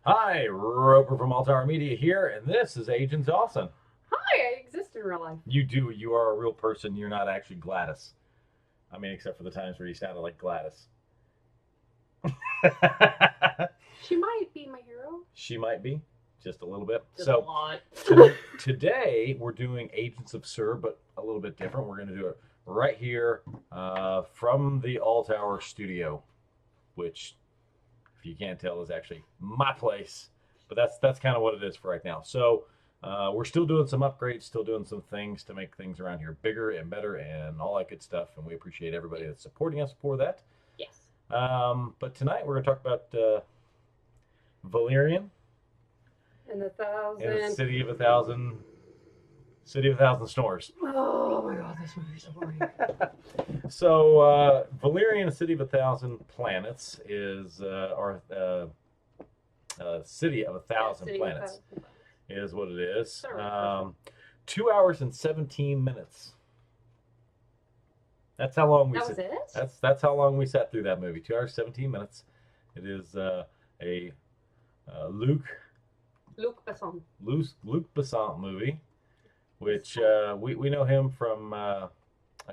Hi, Roper from All Tower Media here, and this is Agent Dawson. Hi, I exist in real life. You do, you are a real person. You're not actually Gladys. I mean, except for the times where you sounded like Gladys. She might be my hero. She might be, just a little bit. Just a So, lot. today we're doing Agents of Sir, but a little bit different. We're going to do it right here from the All Tower studio, which, if you can't tell, is actually my place. But that's kind of what it is for right now. So we're still doing some upgrades, still doing some things to make things around here bigger and better and all that good stuff. And we appreciate everybody that's supporting us for that. Yes. But tonight we're going to talk about Valerian And the and the thousand. City of a Thousand Snores. Oh my god, this movie's so boring. So Valerian, a City of a Thousand Planets, is City of a Thousand City of Planets. Thousand. Is what it is. Sorry, 2 hours and 17 minutes. That's how long we That was sat. it? That's how long we sat through that movie. 2 hours 17 minutes. It is a Luc Luc Besson. Luc Besson movie, which we know him from a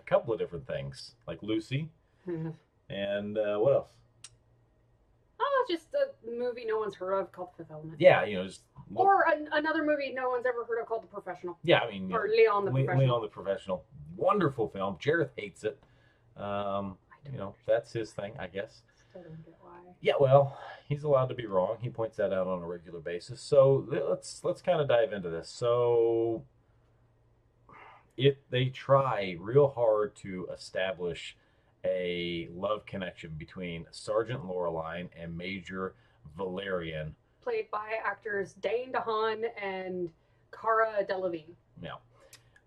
couple of different things, like Lucy, and what else? Oh, just a movie no one's heard of called The Fifth Element. Yeah, just Or another movie no one's ever heard of called The Professional. yeah. I mean, Or Leon the Professional. Leon the Professional, wonderful film. Jareth hates it. That's his thing, I guess. Still don't get why. Yeah, well, he's allowed to be wrong. He points that out on a regular basis. So let's kind of dive into this. So they try real hard to establish a love connection between Sergeant Laureline and Major Valerian. Played by actors Dane DeHaan and Cara Delevingne. Now,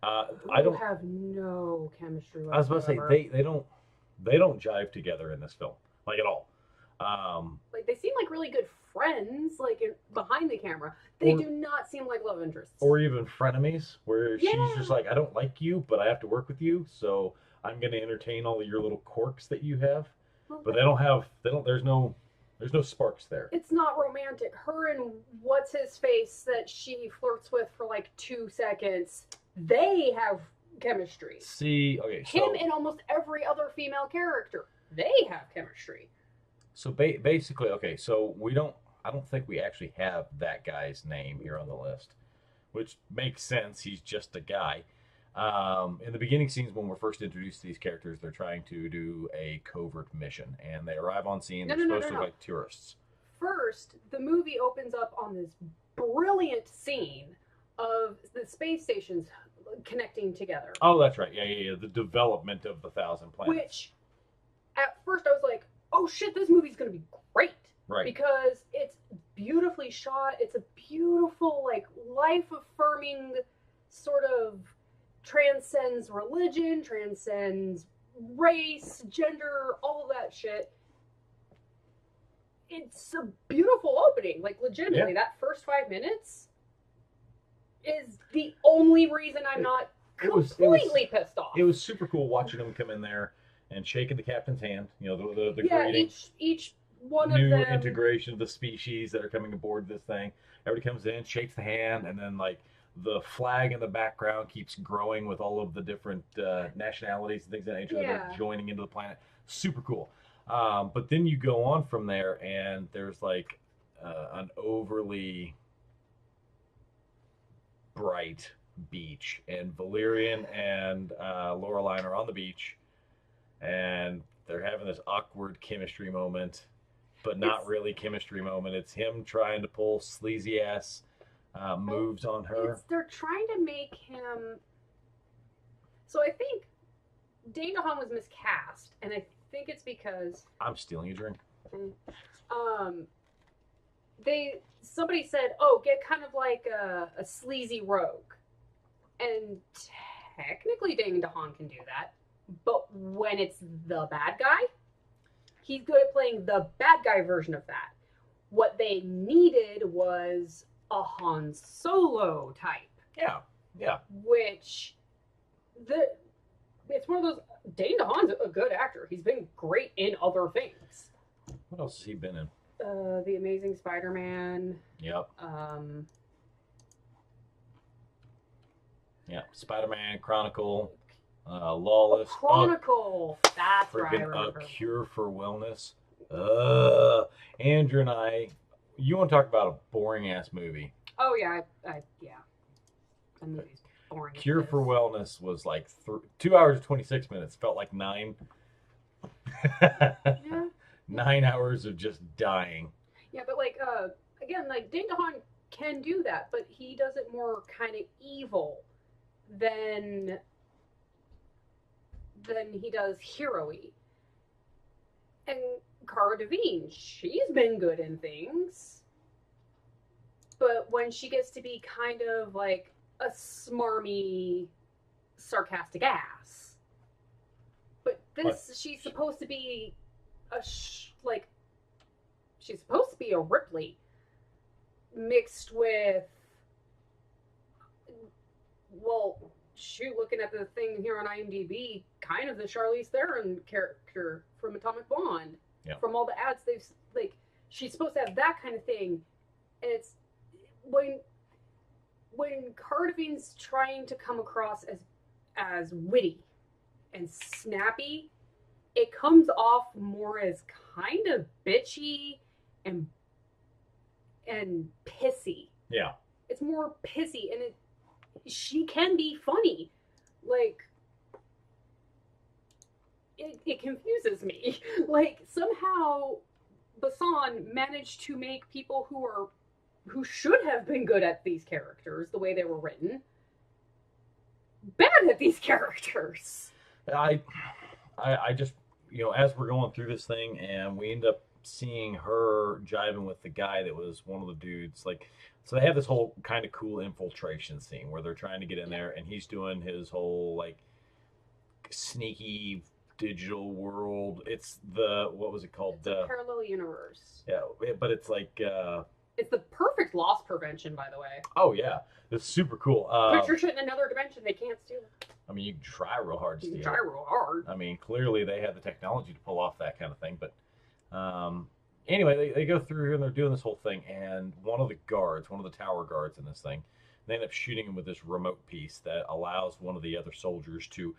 I don't have no chemistry whatsoever. I was about to say they don't jive together in this film, like at all. Like they seem like really good friends, like behind the camera. They do not seem like love interests. Or even frenemies, where she's Yeah. just like, I don't like you, but I have to work with you, so I'm going to entertain all of your little quirks that you have. Well, But there's no sparks there. it's not romantic. Her and what's his face that she flirts with for like 2 seconds, they have chemistry. See, okay, Him and almost every other female character, they have chemistry. so basically, okay, so I don't think we actually have that guy's name here on the list, which makes sense. He's just a guy. In the beginning scenes, when we're first introduced to these characters, they're trying to do a covert mission, and they arrive on scene. They're supposed to look like tourists. First, the movie opens up on this brilliant scene of the space stations connecting together. Oh, that's right. Yeah. The development of the Thousand Planets. Which, at first, I was like, "Oh shit, this movie's gonna be great!" Right. Because it's beautifully shot. It's a beautiful, like, life-affirming sort of transcends religion, transcends race, gender, all that shit. It's a beautiful opening. Like, legitimately, that first 5 minutes is the only reason I'm not completely pissed off. It was super cool watching them come in there and shaking the captain's hand. You know, the yeah, greeting. each one new of them. integration of the species that are coming aboard this thing. Everybody comes in, shakes the hand, and then like the flag in the background keeps growing with all of the different nationalities and things of that nature that are joining into the planet. Super cool. But then you go on from there, and there's like an overly bright beach, and Valerian and Laureline are on the beach, and they're having this awkward chemistry moment, but not really chemistry moment. It's him trying to pull sleazy ass moves on her. They're trying to make him. So I think Dane DeHaan was miscast, and I think it's because I'm stealing a drink. Somebody said, "Oh, get kind of like a sleazy rogue," and technically Dane DeHaan can do that, but when it's the bad guy, he's good at playing the bad guy version of that. What they needed was a Han Solo type. Yeah. Which it's one of those. Dane DeHaan's a good actor. He's been great in other things. What else has he been in? The Amazing Spider-Man. Yep. Yeah. Spider-Man, Chronicle, Lawless. Chronicle. That's right. I Freaking remember. A Cure for Wellness. Andrew and I, you want to talk about a boring ass movie? Oh yeah, yeah. The movie's boring. Cure for Wellness was like 2 hours and 26 minutes. Felt like 9. Yeah. 9 hours of just dying. Yeah, but like again, like Dane DeHaan can do that, but he does it more kind of evil than he does hero-y. And Cara Delevingne, she's been good in things, but when she gets to be kind of like a smarmy, sarcastic ass, but this she's supposed to be she's supposed to be a Ripley mixed with, well, shoot, looking at the thing here on IMDb, kind of the Charlize Theron character from Atomic Blonde. Yeah. From all the ads they've, like, she's supposed to have that kind of thing. And it's when Cara Delevingne's trying to come across as witty and snappy, it comes off more as kind of bitchy and pissy. Yeah. It's more pissy, and she can be funny. Like, it confuses me. Like, somehow Besson managed to make people who should have been good at these characters the way they were written bad at these characters. I just, as we're going through this thing and we end up seeing her jiving with the guy that was one of the dudes, like, so they have this whole kind of cool infiltration scene where they're trying to get in there and he's doing his whole like sneaky digital world. It's what was it called? It's a parallel universe. Yeah, but it's like it's the perfect loss prevention, by the way. Oh yeah, it's super cool. Put your shit in another dimension, they can't steal it. I mean, you can try real hard to steal it. Try real hard. I mean, clearly they had the technology to pull off that kind of thing, but anyway, they go through here and they're doing this whole thing, and one of the tower guards in this thing, they end up shooting him with this remote piece that allows one of the other soldiers to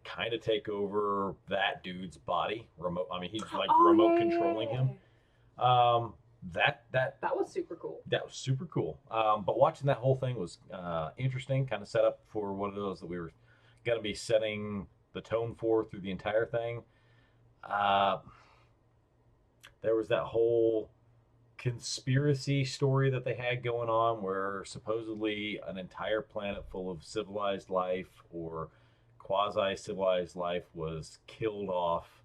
kind of take over that dude's body. He's like remote controlling him. That was super cool. That was super cool. But watching that whole thing was interesting, kind of set up for what it was that we were going to be setting the tone for through the entire thing. There was that whole conspiracy story that they had going on where supposedly an entire planet full of civilized life or quasi-civilized life was killed off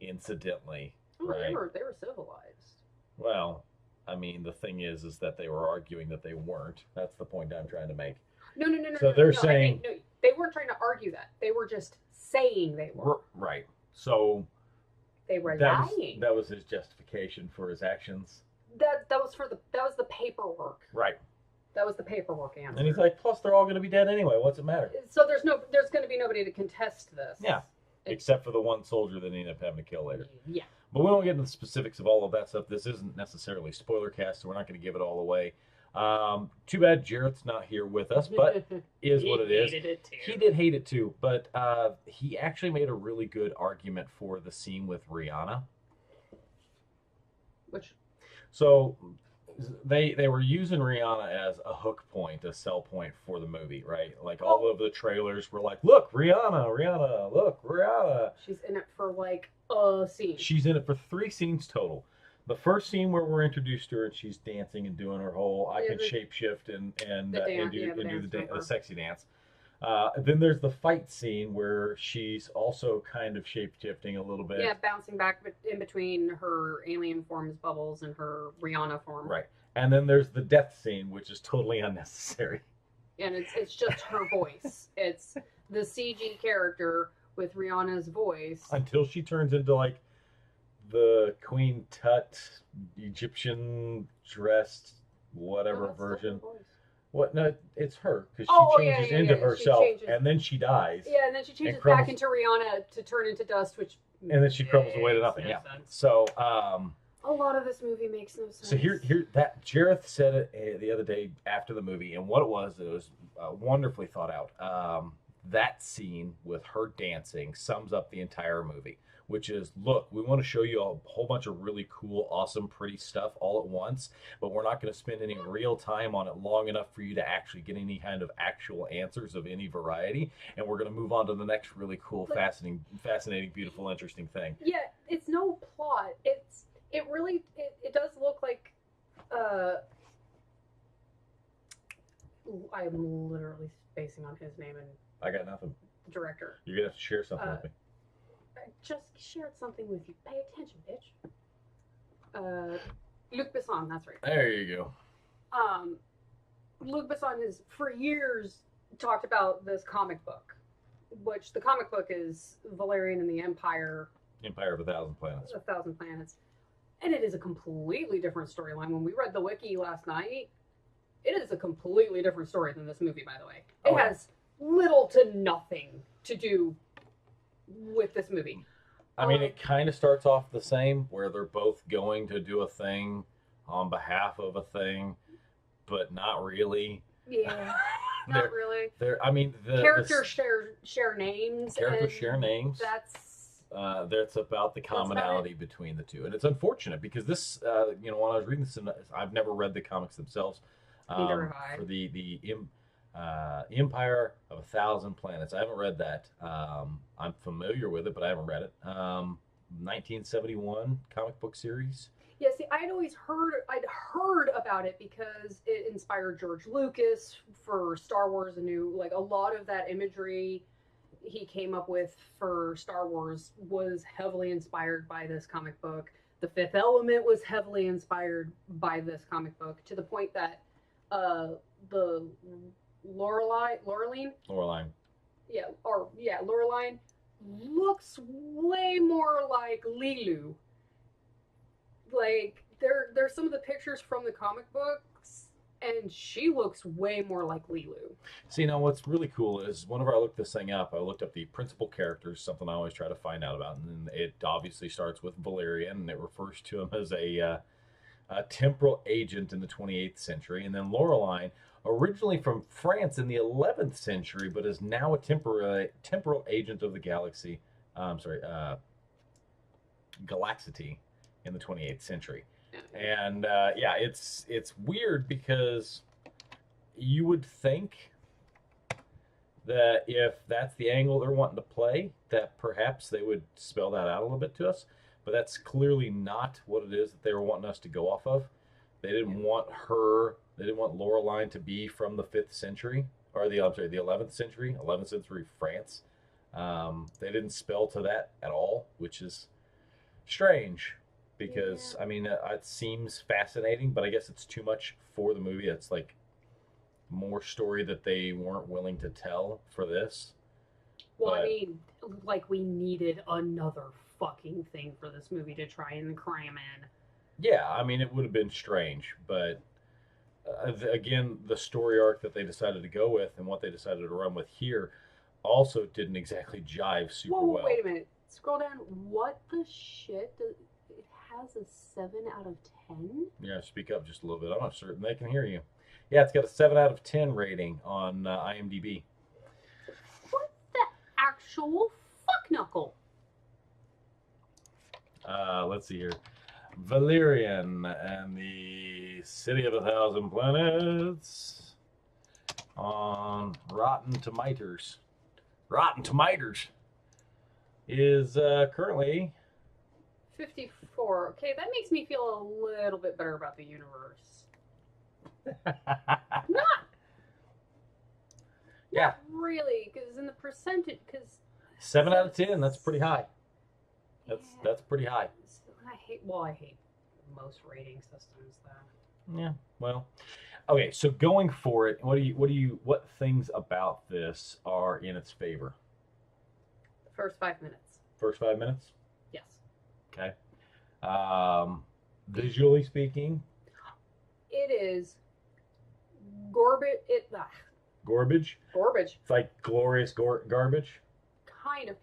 incidentally. Right? They were civilized. Well, I mean, the thing is that they were arguing that they weren't. That's the point I'm trying to make. No. So they're saying... No, they weren't trying to argue that. They were just saying they were. Right. So... They were lying. That was his justification for his actions. That was the paperwork. Right. That was the paperwork answer. And he's like, plus they're all going to be dead anyway. What's it matter? So there's going to be nobody to contest this. Yeah. Except for the one soldier that ended up having to kill later. Yeah. But we won't get into the specifics of all of that stuff. This isn't necessarily spoiler cast, so we're not going to give it all away. Too bad Jarrett's not here with us, but is what it is. He hated it too. He did hate it too, but he actually made a really good argument for the scene with Rihanna. Which? So they were using Rihanna as a hook point, a sell point for the movie, right? Like all of the trailers were like, look, Rihanna, look, Rihanna. She's in it for like a scene. She's in it for 3 scenes total. The first scene where we're introduced to her and she's dancing and doing her whole I can shapeshift and do the sexy dance. Then there's the fight scene where she's also kind of shape-shifting a little bit. Yeah, bouncing back in between her alien forms bubbles and her Rihanna form. Right. And then there's the death scene, which is totally unnecessary. And it's just her voice. It's the CG character with Rihanna's voice. Until she turns into like the Queen Tut Egyptian dressed whatever version. What? No, it's her because she changes into herself and then she dies. Yeah, and then she changes back into Rihanna to turn into dust, which and then she crumbles away to nothing. Yeah. So A lot of this movie makes no sense. So here, that Jareth said it the other day after the movie, and what it was wonderfully thought out. That scene with her dancing sums up the entire movie, which is, look, we want to show you a whole bunch of really cool, awesome, pretty stuff all at once, but we're not going to spend any real time on it long enough for you to actually get any kind of actual answers of any variety, and we're going to move on to the next really cool, fascinating, beautiful, interesting thing. Yeah, it's no plot. It does look like I'm literally spacing on his name and I got nothing. director. You're gonna have to share something with me. I just shared something with you. Pay attention, bitch. Luc Besson, that's right. There you go. Luc Besson has for years talked about this comic book, which the comic book is Valerian and the Empire. Empire of a Thousand Planets. A Thousand Planets. And it is a completely different storyline. When we read the wiki last night, it is a completely different story than this movie, by the way. It has little to nothing to do with this movie. I mean, it kind of starts off the same, where they're both going to do a thing on behalf of a thing, but not really. Yeah, not really. I mean, characters share names. Characters share names. That's about the commonality between the two, and it's unfortunate because this, when I was reading this, I've never read the comics themselves. Neither have I. For the Empire of a Thousand Planets, I haven't read that. I'm familiar with it, but I haven't read it. 1971 comic book series. Yeah, see, I'd heard about it because it inspired George Lucas for Star Wars anew. Like a lot of that imagery he came up with for Star Wars was heavily inspired by this comic book. The Fifth Element was heavily inspired by this comic book, to the point that the Laureline, Laureline looks way more like Lilu. Like there's some of the pictures from the comic books, and she looks way more like Lilu. See, now what's really cool is whenever I looked this thing up, I looked up the principal characters, something I always try to find out about, and it obviously starts with Valerian, and it refers to him as a temporal agent in the 28th century, and then Laureline, originally from France in the 11th century, but is now a temporal agent of the galaxy. Galaxity in the 28th century. And it's weird because you would think that if that's the angle they're wanting to play, that perhaps they would spell that out a little bit to us. But that's clearly not what it is that they were wanting us to go off of. They didn't want Laureline to be from the 5th century, or the 11th century France. They didn't spell to that at all, which is strange. Because, I mean, it seems fascinating, but I guess it's too much for the movie. It's like more story that they weren't willing to tell for this. Well, I mean, like, we needed another fucking thing for this movie to try and cram in. Yeah, I mean, it would have been strange, but again, the story arc that they decided to go with and what they decided to run with here also didn't exactly jive super well. Wait a minute. Scroll down. What the shit? It has a 7 out of 10? Yeah, speak up just a little bit. I'm not certain they can hear you. Yeah, it's got a 7 out of 10 rating on IMDb. What the actual fuck knuckle? Let's see here. Valerian and the City of a Thousand Planets on Rotten Tomatoes. Rotten Tomatoes is currently 54. Okay, that makes me feel a little bit better about the universe. Not really, because in the percentage, because 7 out of 10, that's pretty high. That's pretty high. I hate most rating systems though. Yeah, well, okay. So going for it, what things about this are in its favor? The first 5 minutes. First 5 minutes? Yes. Okay. Visually speaking, it is garbage. Garbage. It's like glorious garbage. Kind of.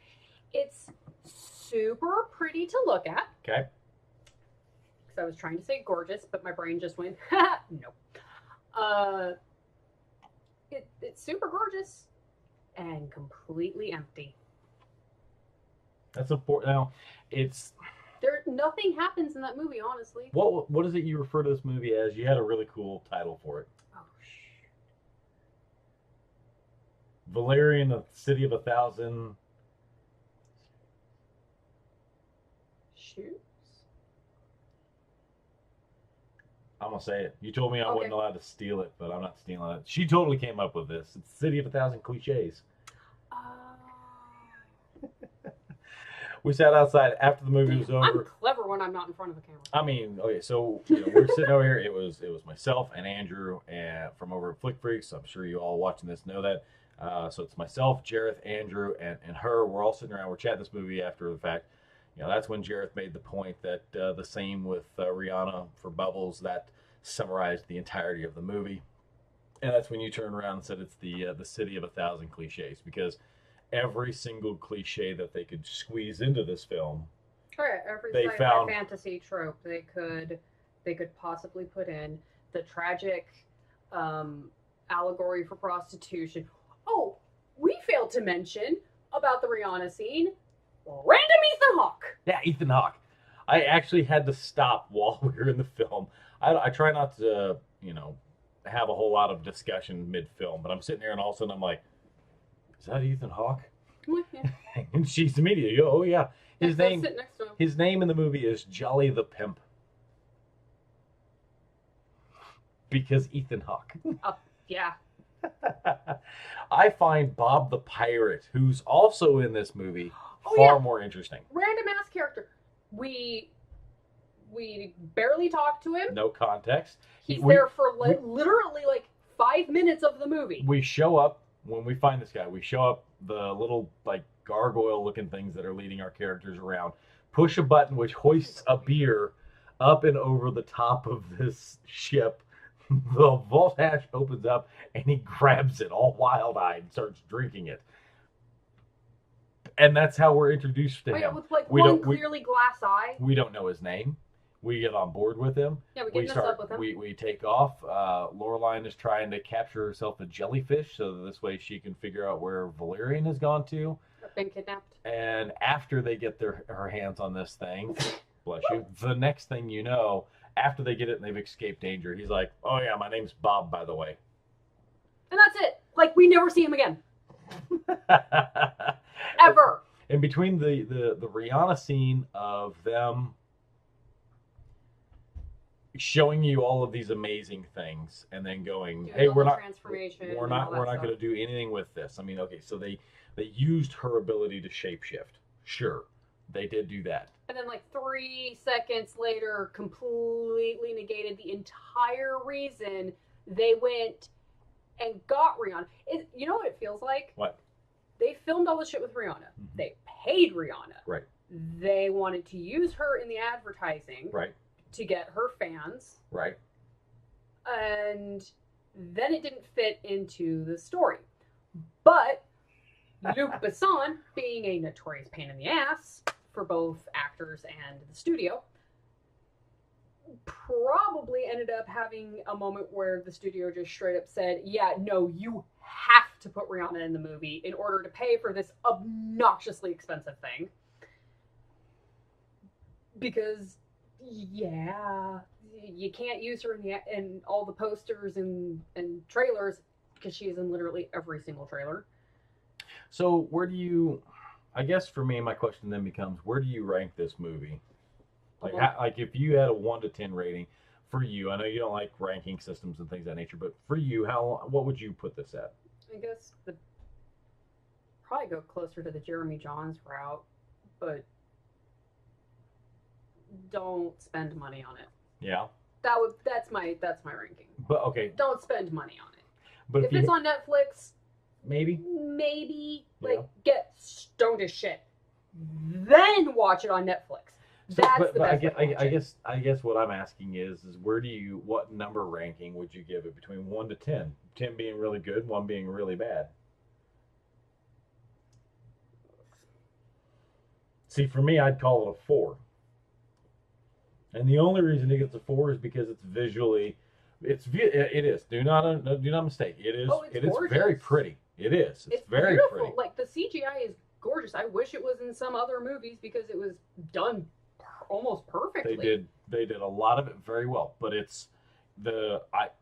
It's super pretty to look at. Okay. because I was trying to say gorgeous, but my brain just went, nope. It's super gorgeous and completely empty. That's important. Now, it's nothing happens in that movie, honestly. what is it you refer to this movie as? You had a really cool title for it. Oh, Valerian, the City of a Thousand. shoes. I'm gonna say it. You told me I Okay. wasn't allowed to steal it, but I'm not stealing it. She totally came up with this. It's City of a Thousand Cliches. We sat outside after the movie was over. I'm clever when I'm not in front of a camera. I mean, okay, so we're sitting over here. It was myself and Andrew from over at Flick Freaks. I'm sure you all watching this know that. So it's myself, Jareth, Andrew, and her. We're all sitting around. We're chatting this movie after the fact. That's when Jareth made the point that the same with Rihanna for Bubbles, that summarized the entirety of the movie. And that's when you turned around and said it's the City of a Thousand Cliches, because every single cliche that they could squeeze into this film, Correct. Every They sci-fi found- fantasy trope they could possibly put in. The tragic allegory for prostitution. Oh, we failed to mention about the Rihanna scene. Random Ethan Hawke. yeah, Ethan Hawke. I actually had to stop while we were in the film. I try not to, have a whole lot of discussion mid-film, but I'm sitting there and all of a sudden I'm like, is that Ethan Hawke? Yeah. And she's immediately, oh yeah. His Let's name sit next to him. His name in the movie is Jolly the Pimp. Because Ethan Hawke. Yeah. I find Bob the Pirate, who's also in this movie, Oh, far yeah. more interesting. Random ass character. We barely talk to him. No context. He's we- there for literally 5 minutes of the movie. We show up, when we find this guy, we show up, the little gargoyle looking things that are leading our characters around, push a button which hoists a beer up and over the top of this ship. The vault hatch opens up and he grabs it all wild-eyed and starts drinking it. And that's how we're introduced to Oh, yeah, him. with We one don't- we- clearly glass eye. We don't know his name. We get on board with him. Yeah, we get this up with him. We take off. Loreline is trying to capture herself a jellyfish so that this way she can figure out where Valerian has gone to. Been kidnapped. And after they get her hands on this thing, bless you, the next thing you know, after they get it and they've escaped danger, he's like, oh yeah, my name's Bob, by the way. And that's it. We never see him again. Ever. In between the Rihanna scene of them showing you all of these amazing things and then going, Doing hey, all we're the not transformation we're and not all that we're not stuff. going to do anything with this. I mean, okay, so they used her ability to shapeshift. Sure, they did do that. And then 3 seconds later, completely negated the entire reason they went and got Rihanna. You know what it feels like? What? They filmed all the shit with Rihanna. Mhm. They paid Rihanna. Right. They wanted to use her in the advertising Right. to get her fans. Right. And then it didn't fit into the story. But Luc Besson, being a notorious pain in the ass for both actors and the studio, probably ended up having a moment where the studio just straight up said, yeah, no, you have to put Rihanna in the movie in order to pay for this obnoxiously expensive thing. Because, yeah, you can't use her in all the posters and trailers because she is in literally every single trailer. So where do you? I guess for me, my question then becomes, where do you rank this movie? If you had a 1 to 10 rating for you, I know you don't like ranking systems and things of that nature, but for you, what would you put this at? I guess probably go closer to the Jeremy Johns route, but don't spend money on it. Yeah. That's my ranking. But okay. Don't spend money on it. But If it's on Netflix, maybe yeah. Get stoned as shit, then watch it on Netflix. That's the best way to watch it. I guess what I'm asking is what number ranking would you give it between 1 to 10? 10 being really good, 1 being really bad. See, for me, I'd call it a 4. And the only reason it gets a 4 is because it's visually, it is. Do not mistake. It is. Oh, it's It is gorgeous. very pretty. It is. It's very beautiful. pretty. Like the CGI is gorgeous. I wish it was in some other movies because it was done almost perfectly. They did a lot of it very well, but it's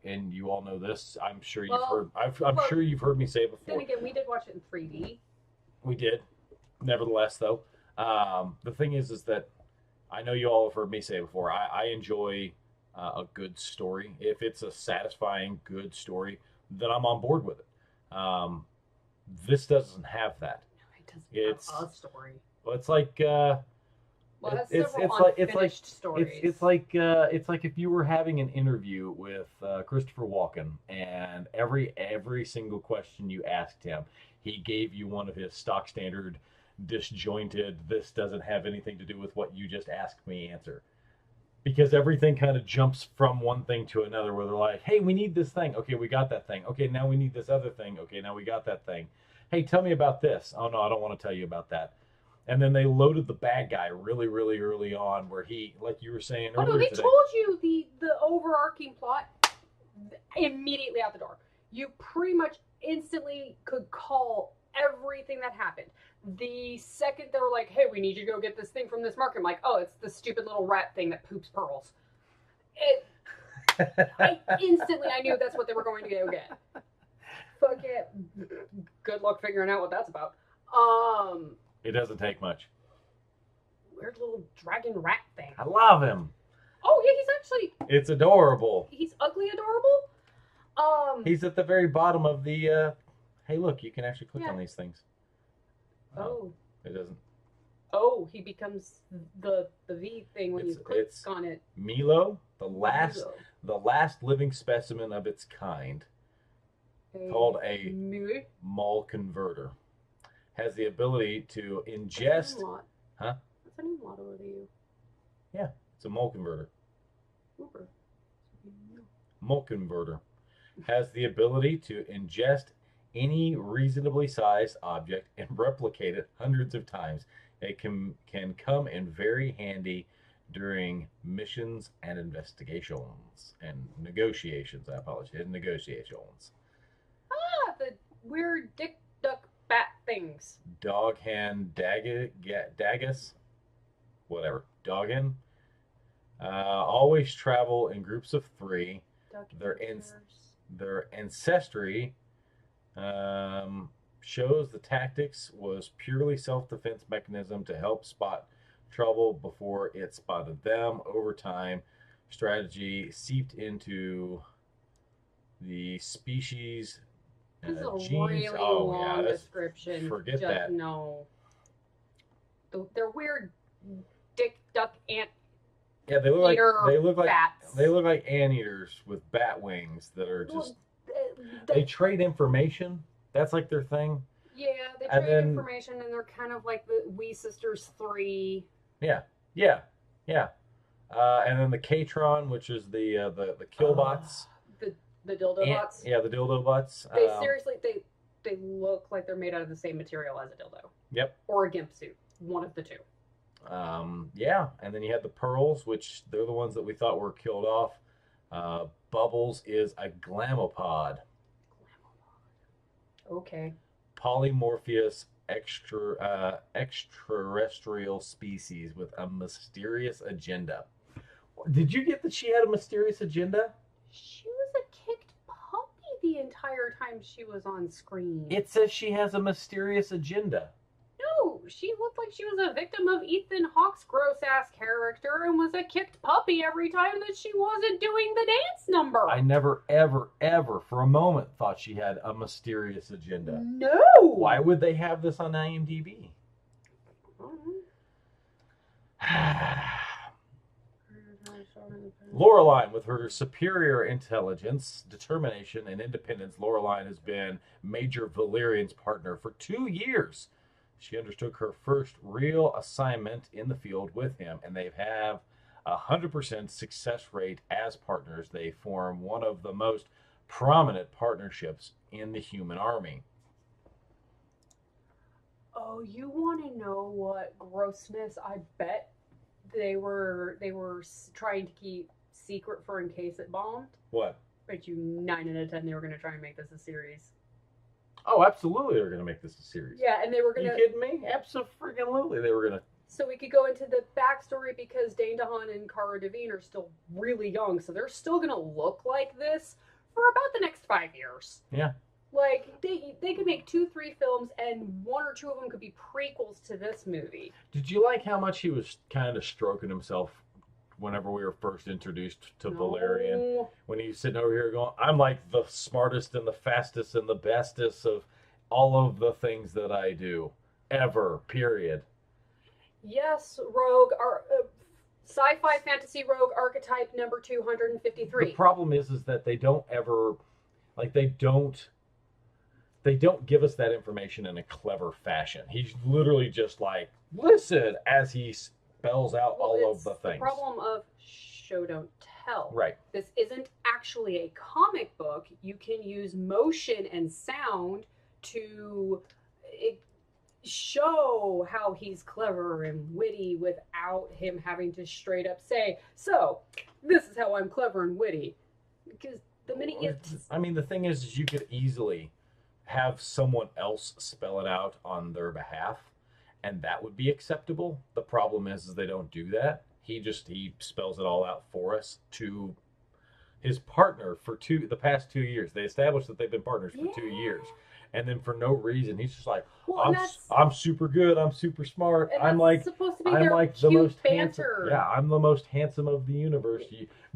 and you all know this. I'm sure you've heard. I'm sure you've heard me say it before. Then again, we did watch it in 3D. We did. Nevertheless, though, the thing is that I know you all have heard me say it before. I enjoy a good story. If it's a satisfying, good story, then I'm on board with it. This doesn't have that. No, it doesn't have a story. Well, it's like stories. It's like if you were having an interview with Christopher Walken, and every single question you asked him, he gave you one of his stock standard, disjointed, this doesn't have anything to do with what you just asked me answer. Because everything kind of jumps from one thing to another, where they're like, hey, we need this thing. Okay, we got that thing. Okay, now we need this other thing. Okay, now we got that thing. Hey, tell me about this. Oh, no, I don't want to tell you about that. And then they loaded the bad guy really, really early on, where he, like you were saying earlier no, they today, told you the overarching plot immediately out the door. You pretty much instantly could call everything that happened. The second they were like, hey, we need you to go get this thing from this market, I'm like, oh, it's the stupid little rat thing that poops pearls. I knew that's what they were going to go get. Fuck it. Good luck figuring out what that's about. It doesn't take much. Weird little dragon rat thing. I love him. Oh yeah, he's actually. It's adorable. He's ugly adorable. He's at the very bottom of the. Hey, look! You can actually click on these things. Oh. It doesn't. Oh, he becomes the V thing when you click on it. Milo, the last living specimen of its kind, called a mole converter, has the ability to ingest. Huh? What's a new model of you? Yeah, it's a mole converter. Uber. Mole converter has the ability to ingest any reasonably sized object and replicate it hundreds of times. It can come in very handy during missions and investigations and negotiations. I apologize. Negotiations. Ah, the weird dick duck bat things. Dog hand dagus, whatever. Dog hand. Always travel in groups of 3. Their ancestry shows the tactics was purely self-defense mechanism to help spot trouble before it spotted them. Over time, strategy seeped into the species. This is a genes. really long description. Forget that. No. They're weird dick duck ant. Yeah, they look like bats. They look like anteaters with bat wings that are just. They trade information. That's like their thing. Yeah, they trade information, and they're kind of like the We Sisters 3. Yeah. And then the Katron, which is the killbots. The dildo bots. Yeah, the dildo bots. They seriously they look like they're made out of the same material as a dildo. Yep. Or a gimp suit. One of the two. Yeah, and then you had the pearls, which they're the ones that we thought were killed off. Bubbles is a glamopod. Okay. Polymorphous extraterrestrial species with a mysterious agenda. Did you get that she had a mysterious agenda? She was a kicked puppy the entire time she was on screen. It says she has a mysterious agenda. No, she looked like she was a victim of Ethan Hawke's gross-ass character and was a kicked puppy every time that she wasn't doing the dance number. I never, ever, ever for a moment thought she had a mysterious agenda. No! Why would they have this on IMDb? Laureline, with her superior intelligence, determination, and independence, Laureline has been Major Valerian's partner for 2 years. She undertook her first real assignment in the field with him, and they have 100% success rate as partners. They form one of the most prominent partnerships in the human army. Oh, you want to know what grossness I bet they were trying to keep secret for in case it bombed. What? Bet you 9 out of 10 they were going to try and make this a series. Oh, absolutely, they're going to make this a series. Yeah, and they were Are going you to. kidding me? Absolutely, they were going to. So we could go into the backstory because Dane DeHaan and Cara Delevingne are still really young, so they're still going to look like this for about the next 5 years. Yeah. Like, they could make 2-3 films, and 1 or 2 of them could be prequels to this movie. Did you like how much he was kind of stroking himself whenever we were first introduced to Valerian? When he's sitting over here going, I'm like the smartest and the fastest and the bestest of all of the things that I do. Ever. Period. Yes, rogue, sci-fi fantasy rogue archetype number 253. The problem is that they don't ever, like, they don't give us that information in a clever fashion. He's literally just like, listen, as he spells out all of the things. The problem of show don't tell. Right. This isn't actually a comic book. You can use motion and sound to show how he's clever and witty without him having to straight up say, so, this is how I'm clever and witty. Because the minute you... I mean, the thing is you could easily have someone else spell it out on their behalf, and that would be acceptable. The problem is they don't do that. He spells it all out for us to his partner for the past 2 years. They established that they've been partners for 2 years. And then for no reason, he's just like, I'm super good. I'm super smart. I'm like the most handsome. Yeah, I'm the most handsome of the universe.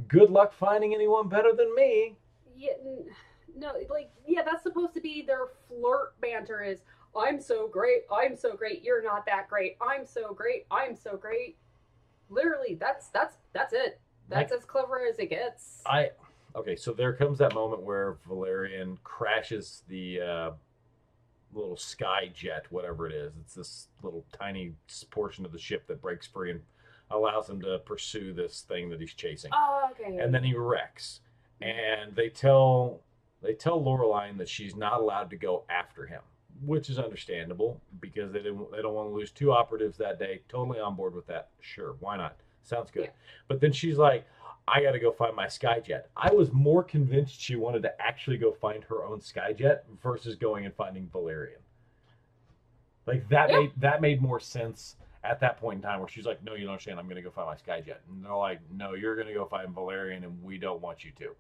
Good luck finding anyone better than me. Yeah, no, that's supposed to be their flirt banter is, I'm so great, you're not that great, I'm so great. Literally, that's it. That's as clever as it gets. Okay, so there comes that moment where Valerian crashes the little sky jet, whatever it is. It's this little tiny portion of the ship that breaks free and allows him to pursue this thing that he's chasing. Oh, okay. And then he wrecks. And they tell Loreline that she's not allowed to go after him, which is understandable because they don't want to lose 2 operatives that day. Totally on board with that. Sure, why not? Sounds good. Yeah. But then she's like, I got to go find my Skyjet. I was more convinced she wanted to actually go find her own Skyjet versus going and finding Valerian. Like that made more sense at that point in time where she's like, no, you don't understand. I'm going to go find my Skyjet. And they're like, no, you're going to go find Valerian and we don't want you to.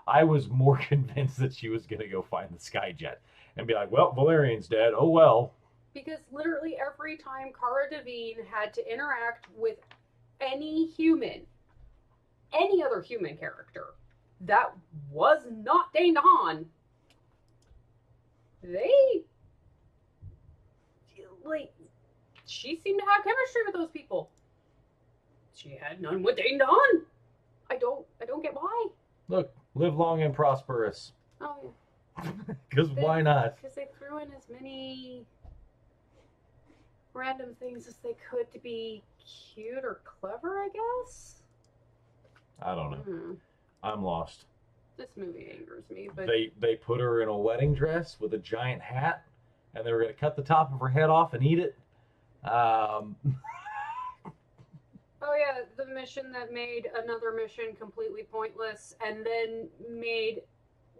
I was more convinced that she was going to go find the Skyjet and be like, well, Valerian's dead. Oh, well. Because literally every time Cara Delevingne had to interact with any other human character that was not Dane DeHaan, she seemed to have chemistry with those people. She had none with Dane DeHaan. I don't get why. Look, live long and prosperous. Oh, yeah. Because why not? Because they threw in as many random things as they could to be cute or clever, I guess. I don't know. Mm-hmm. I'm lost. This movie angers me. But they put her in a wedding dress with a giant hat, and they were going to cut the top of her head off and eat it. Oh yeah, the mission that made another mission completely pointless, and then made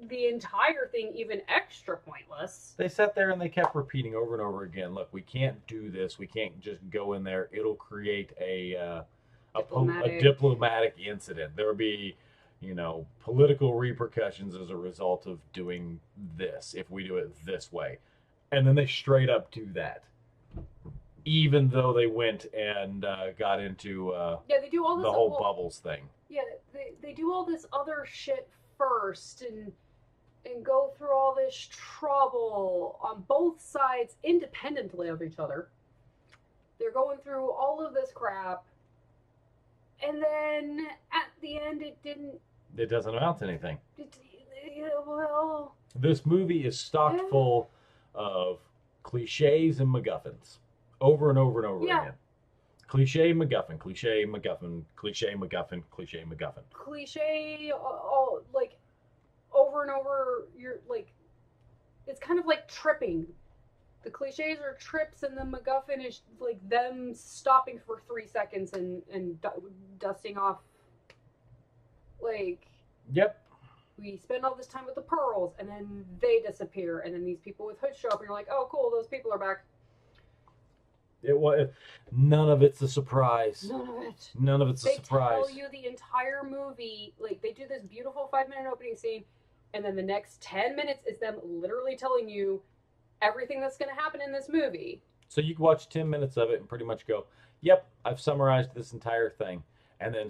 the entire thing even extra pointless. They sat there and they kept repeating over and over again, look, we can't do this. We can't just go in there. It'll create a diplomatic incident. There will be, political repercussions as a result of doing this if we do it this way. And then they straight up do that. Even though they went and got into they do all this the whole bubbles thing. Yeah, they do all this other shit first and go through all this trouble on both sides independently of each other. They're going through all of this crap. And then at the end, it doesn't amount to anything. Well, this movie is stocked full of cliches and MacGuffins. Over and over and over again. Cliche MacGuffin, cliche MacGuffin, cliche MacGuffin, cliche MacGuffin. Cliche, over and over. You're like, it's kind of like tripping. The cliches are trips, and the MacGuffin is like them stopping for 3 seconds and dusting off. Like, Yep. we spend all this time with the pearls, and then they disappear, and then these people with hoods show up, and you're like, oh, cool, those people are back. It was none of it's a surprise. None of it. None of it's a surprise. They tell you the entire movie, like they do this beautiful 5-minute opening scene, and then the next 10 minutes is them literally telling you everything that's going to happen in this movie. So you can watch 10 minutes of it and pretty much go, yep, I've summarized this entire thing. And then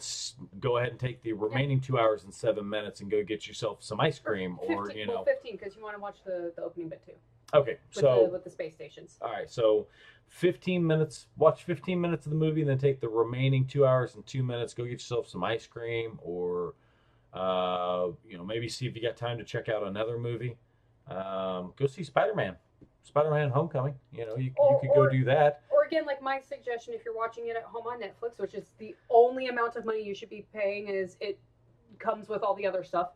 go ahead and take the remaining 2 hours and 7 minutes and go get yourself some ice cream, or 15, you know, 15 because you want to watch the opening bit too. Okay, so with the space stations. All right, so 15 minutes. Watch 15 minutes of the movie, and then take the remaining 2 hours and 2 minutes. Go get yourself some ice cream, or you know, maybe see if you got time to check out another movie. Go see Spider-Man. Spider-Man Homecoming. You know, you could go do that. Or again, like my suggestion, if you're watching it at home on Netflix, which is the only amount of money you should be paying, is it comes with all the other stuff.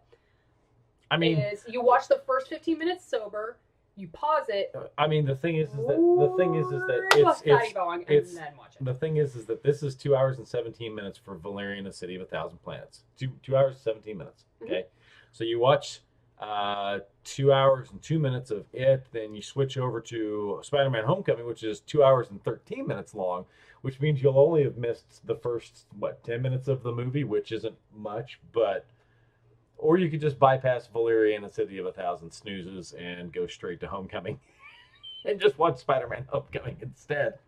I mean, is you watch the first 15 minutes sober, you pause it. I mean, the thing is that this is 2 hours and 17 minutes for Valerian, the City of a Thousand Planets. Two hours and 17 minutes. Okay, so you watch 2 hours and 2 minutes of it, then you switch over to Spider-Man Homecoming, which is 2 hours and 13 minutes long, which means you'll only have missed the first 10 minutes of the movie, which isn't much. But or you could just bypass Valerian, the City of a Thousand Snoozes, and go straight to Homecoming and just watch Spider-Man Homecoming instead.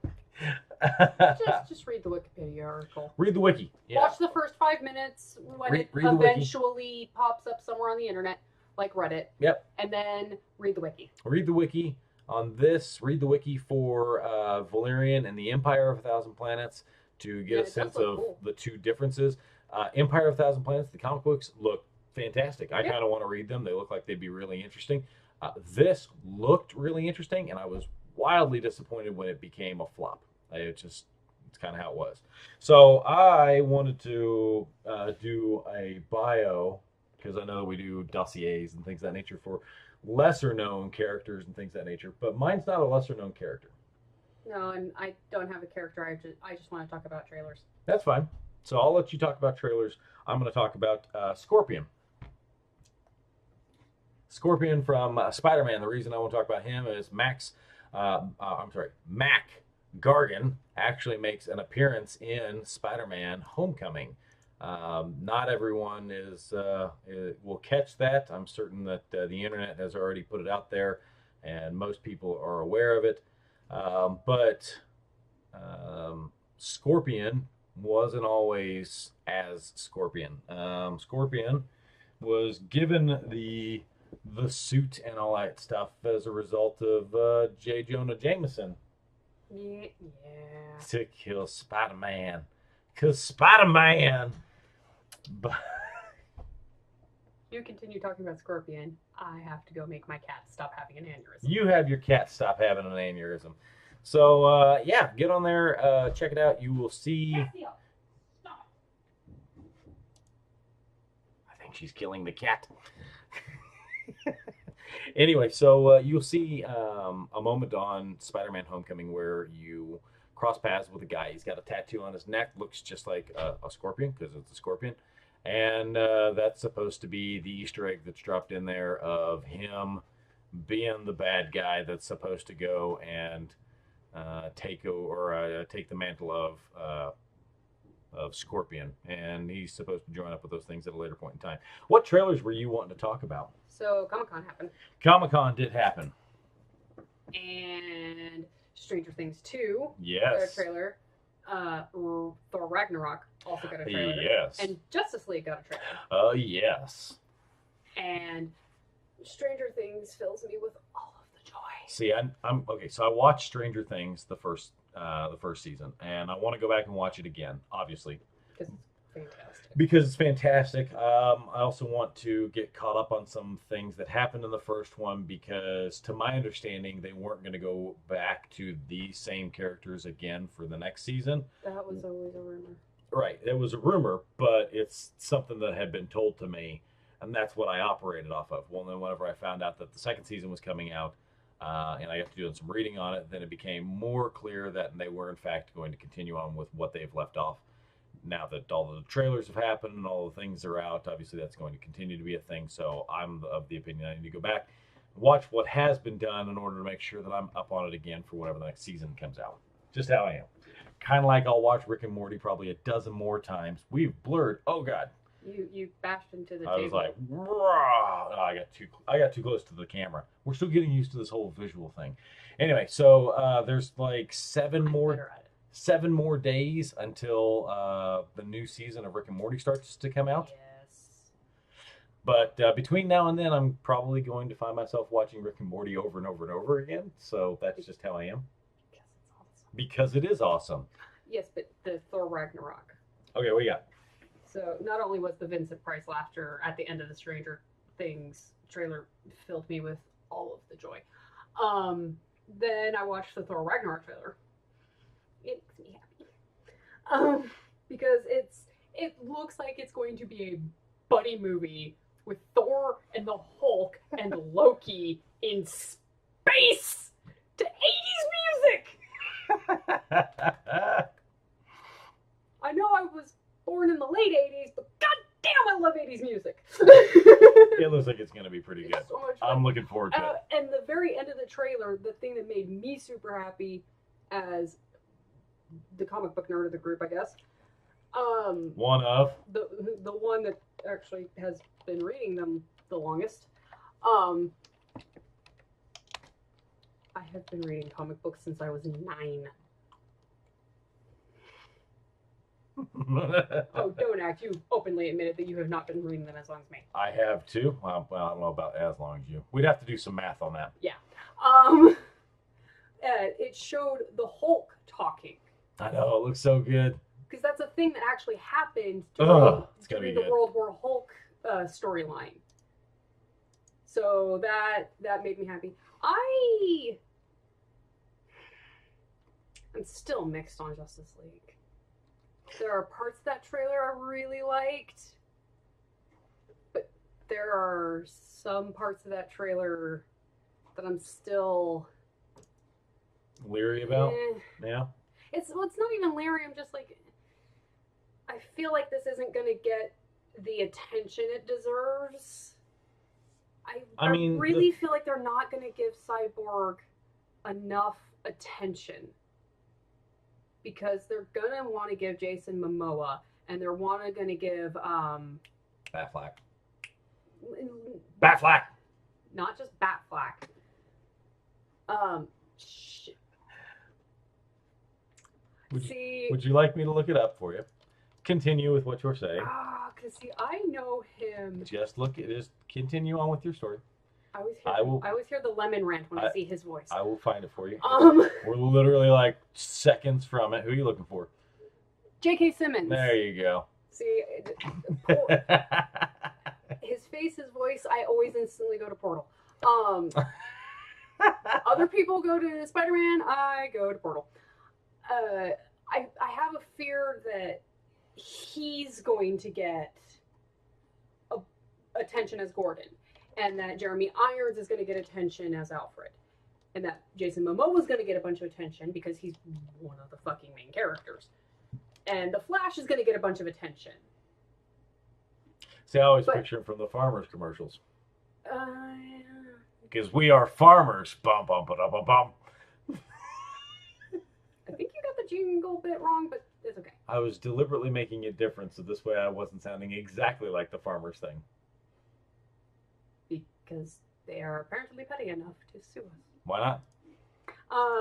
just read the Wikipedia article. Read the wiki. Yeah. Watch the first 5 minutes when it eventually pops up somewhere on the internet, like Reddit. Yep. And then read the wiki. Read the wiki on this. Read the wiki for Valerian and the Empire of a Thousand Planets to get a sense of the two differences. Empire of a Thousand Planets, the comic books look fantastic. I kind of want to read them. They look like they'd be really interesting. This looked really interesting, and I was wildly disappointed when it became a flop. It's kind of how it was. So I wanted to do a bio, because I know that we do dossiers and things of that nature for lesser known characters and things of that nature, but mine's not a lesser known character. No, and I don't have a character. I just want to talk about trailers. That's fine. So I'll let you talk about trailers. I'm going to talk about Scorpion. Scorpion from Spider-Man. The reason I want to talk about him is Mac Gargan actually makes an appearance in Spider-Man Homecoming. Not everyone will catch that. I'm certain that the internet has already put it out there, and most people are aware of it. But Scorpion wasn't always as Scorpion. Scorpion was given the suit and all that stuff as a result of J. Jonah Jameson. Yeah. To kill Spider-Man. Because Spider-Man. But you continue talking about Scorpion. I have to go make my cat stop having an aneurysm. You have your cat stop having an aneurysm. So, yeah, get on there. Check it out. You will see. Stop. I think she's killing the cat. Anyway, so you'll see a moment on Spider-Man Homecoming where you cross paths with a guy. He's got a tattoo on his neck, looks just like a scorpion because it's a scorpion. And that's supposed to be the Easter egg that's dropped in there of him being the bad guy that's supposed to go and take the mantle of Scorpion. And he's supposed to join up with those things at a later point in time. What trailers were you wanting to talk about? So Comic-Con happened. Comic-Con did happen. And Stranger Things 2 yes. got a trailer. Thor Ragnarok also got a trailer. Yes. And Justice League got a trailer. Yes. And Stranger Things fills me with all of the joy. See, I'm okay. So I watched Stranger Things the first season, and I want to go back and watch it again, obviously. Because it's fantastic. I also want to get caught up on some things that happened in the first one, because to my understanding, they weren't going to go back to the same characters again for the next season. That was always a rumor. Right. It was a rumor, but it's something that had been told to me, and that's what I operated off of. Well, then whenever I found out that the second season was coming out, and I got to do some reading on it. Then it became more clear that they were in fact going to continue on with what they've left off. Now that all the trailers have happened and all the things are out, obviously that's going to continue to be a thing. So I'm of the opinion I need to go back and watch what has been done in order to make sure that I'm up on it again for whenever the next season comes out. Just how I am. Kind of like I'll watch Rick and Morty probably a dozen more times. We've blurred. Oh God. You bashed into the I table. was like, oh, I got too close to the camera. We're still getting used to this whole visual thing. Anyway, so there's like seven more days until the new season of Rick and Morty starts to come out. Yes. But between now and then, I'm probably going to find myself watching Rick and Morty over and over and over again. So that's just how I am. Because it is awesome. Yes, but the Thor Ragnarok. Okay, what do you got? So not only was the Vincent Price laughter at the end of the Stranger Things trailer filled me with all of the joy. Then I watched the Thor Ragnarok trailer. It makes me happy. Because it looks like it's going to be a buddy movie with Thor and the Hulk and Loki in space to 80s music. I know I was born in the late 80s, but goddamn, I love 80s music. It looks like it's going to be pretty good. So much fun. I'm looking forward to it. And the very end of the trailer, the thing that made me super happy as the comic book nerd of the group, I guess. One of the one that actually has been reading them the longest. I have been reading comic books since I was 9. Oh, don't act. You openly admitted that you have not been reading them as long as me. I have too. Well, I don't know about as long as you. We'd have to do some math on that. Yeah. It showed the Hulk talking. I know, it looks so good. Because that's a thing that actually happened during the World War Hulk storyline. So that made me happy. I'm still mixed on Justice League. There are parts of that trailer I really liked, but there are some parts of that trailer that I'm still leery about. Yeah. It's not even leery. I'm just like, I feel like this isn't going to get the attention it deserves. I mean, really feel like they're not going to give Cyborg enough attention. Because they're going to want to give Jason Momoa, and they're going to give... Batfleck. Batfleck! Not just Batfleck. Would you like me to look it up for you? Continue with what you're saying. Because I know him. Just continue on with your story. I always hear the lemon rant when I see his voice. I will find it for you. We're literally like seconds from it. Who are you looking for? J.K. Simmons. There you go. See, his face, his voice, I always instantly go to Portal. Other people go to Spider-Man, I go to Portal. I have a fear that he's going to get attention as Gordon. And that Jeremy Irons is going to get attention as Alfred. And that Jason Momoa is going to get a bunch of attention because he's one of the fucking main characters. And the Flash is going to get a bunch of attention. See, I always picture him from the farmers commercials. Yeah. Because we are farmers. Bum, bum, ba, bum, bum. I think you got the jingle bit wrong, but it's okay. I was deliberately making it different, so this way I wasn't sounding exactly like the farmers thing. Because they are apparently petty enough to sue us. Why not?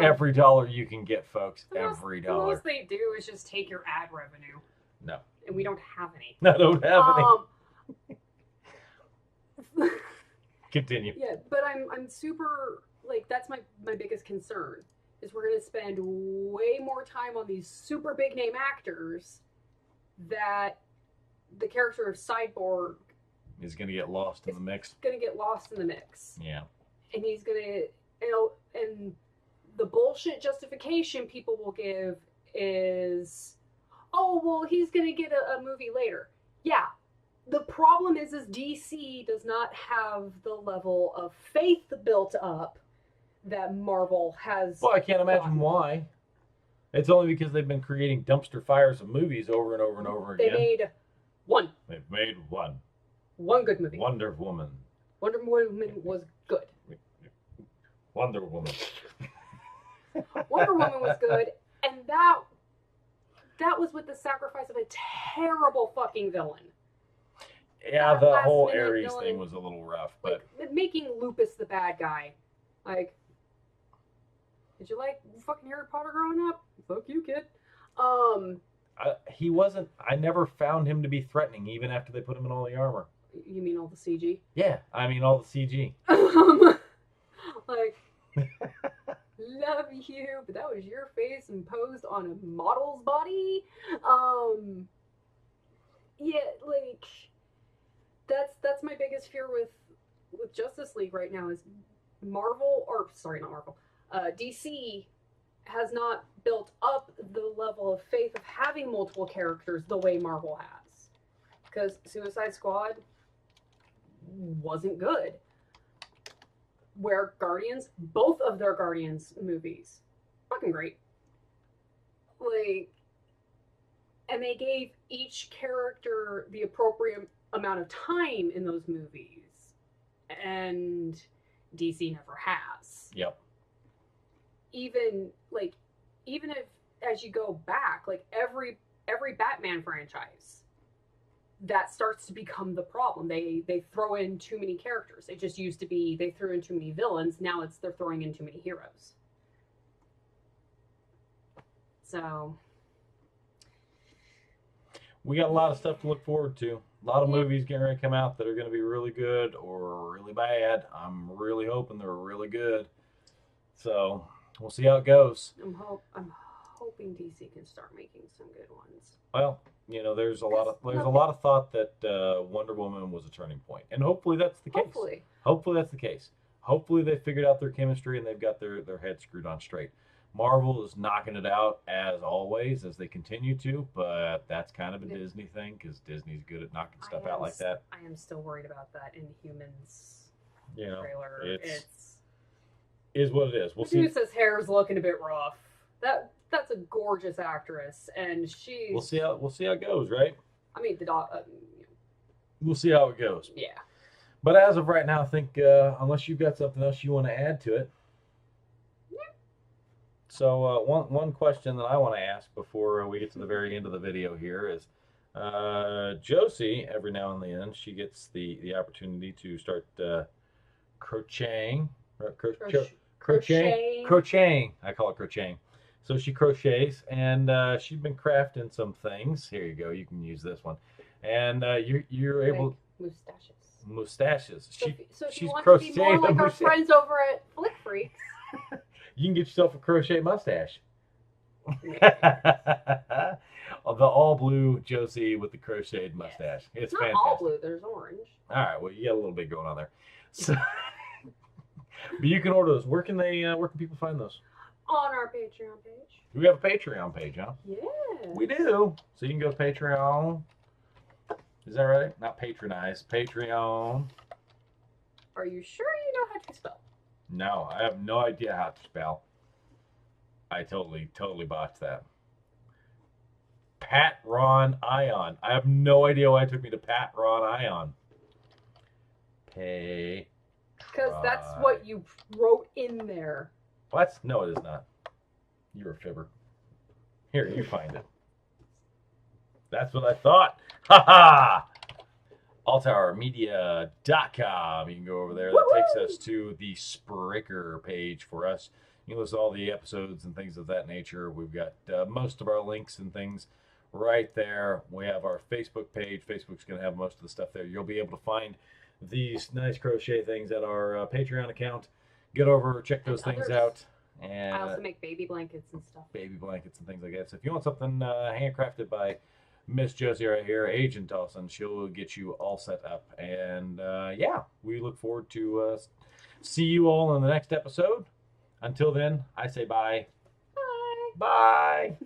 Every dollar you can get, folks. Every dollar. The most they do is just take your ad revenue. No. And we don't have any. No, don't have any. Continue. Yeah, but I'm super, like, that's my biggest concern. Is we're going to spend way more time on these super big name actors that the character of Cyborg is going to get lost in the mix. Going to get lost in the mix. Yeah. And he's going to, and the bullshit justification people will give is, oh, well, he's going to get a movie later. Yeah. The problem is DC does not have the level of faith built up that Marvel has. Well, I can't imagine gotten. why. It's only because they've been creating dumpster fires of movies over and over and over again. They made one. They've made one. One good movie. Wonder Woman. Wonder Woman was good. Wonder Woman. Wonder Woman was good, and that was with the sacrifice of a terrible fucking villain. Yeah, That the last whole minute Ares villain, thing was a little rough, but like making Lupus the bad guy. Like, did you like fucking Harry Potter growing up? Fuck you, kid. he wasn't. I never found him to be threatening, even after they put him in all the armor. You mean all the CG? Yeah, I mean all the CG. Like, love you, but that was your face imposed on a model's body. Yeah, like that's my biggest fear with Justice League right now is Marvel, or sorry, not Marvel. DC has not built up the level of faith of having multiple characters the way Marvel has, because Suicide Squad wasn't good. Where Guardians, both of their Guardians movies, fucking great. Like, and they gave each character the appropriate amount of time in those movies, and DC never has. Yep. Even if as you go back, like every Batman franchise, that starts to become the problem. They throw in too many characters. It just used to be they threw in too many villains. Now they're throwing in too many heroes. So We got a lot of stuff to look forward to. A lot of movies getting ready to come out that are going to be really good or really bad. I'm really hoping they're really good. So we'll see how it goes. I'm hoping DC can start making some good ones. Well, there's a lot of thought that Wonder Woman was a turning point, and hopefully that's the case. Hopefully that's the case. Hopefully they figured out their chemistry and they've got their head screwed on straight. Marvel is knocking it out as always as they continue to, but that's kind of a Disney thing because Disney's good at knocking stuff out like that. I am still worried about that Inhumans trailer. Is what it is. We'll see. Medusa's hair is looking a bit rough. That's a gorgeous actress, and she's. We'll see how it goes, right? I mean, the dog. We'll see how it goes. Yeah. But as of right now, I think unless you've got something else you want to add to it. Yeah. So one question that I want to ask before we get to the very end of the video here is, Josie, every now and then, she gets the opportunity to start crocheting. Crocheting. I call it crocheting. So she crochets, and she's been crafting some things. Here you go. You can use this one. And you're able... Mustaches. So if you want crocheting to be more like our friends over at Flick Freaks, you can get yourself a crochet mustache. The all blue Josie with the crocheted mustache. It's not fantastic. all blue. There's orange. All right. Well, you got a little bit going on there. So, but you can order those. Where can people find those? On our Patreon page. We have a Patreon page, huh? Yeah. We do. So you can go to Patreon. Is that right? Not patronize. Patreon. Are you sure you know how to spell? No, I have no idea how to spell. I totally botched that. Pat Ron Ion. I have no idea why it took me to Pat Ron Ion. Pay. Because that's what you wrote in there. What? No, it is not. You're a fibber. Here, you find it. That's what I thought. Ha ha! AllTowerMedia.com. You can go over there. That takes us to the Spreaker page for us. You can listen to all the episodes and things of that nature. We've got most of our links and things right there. We have our Facebook page. Facebook's going to have most of the stuff there. You'll be able to find these nice crochet things at our Patreon account. Get over, check those things out. And I also make baby blankets and stuff. Baby blankets and things like that. So if you want something handcrafted by Miss Josie right here, Agent Dawson, she'll get you all set up. And we look forward to see you all in the next episode. Until then, I say bye. Bye. Bye.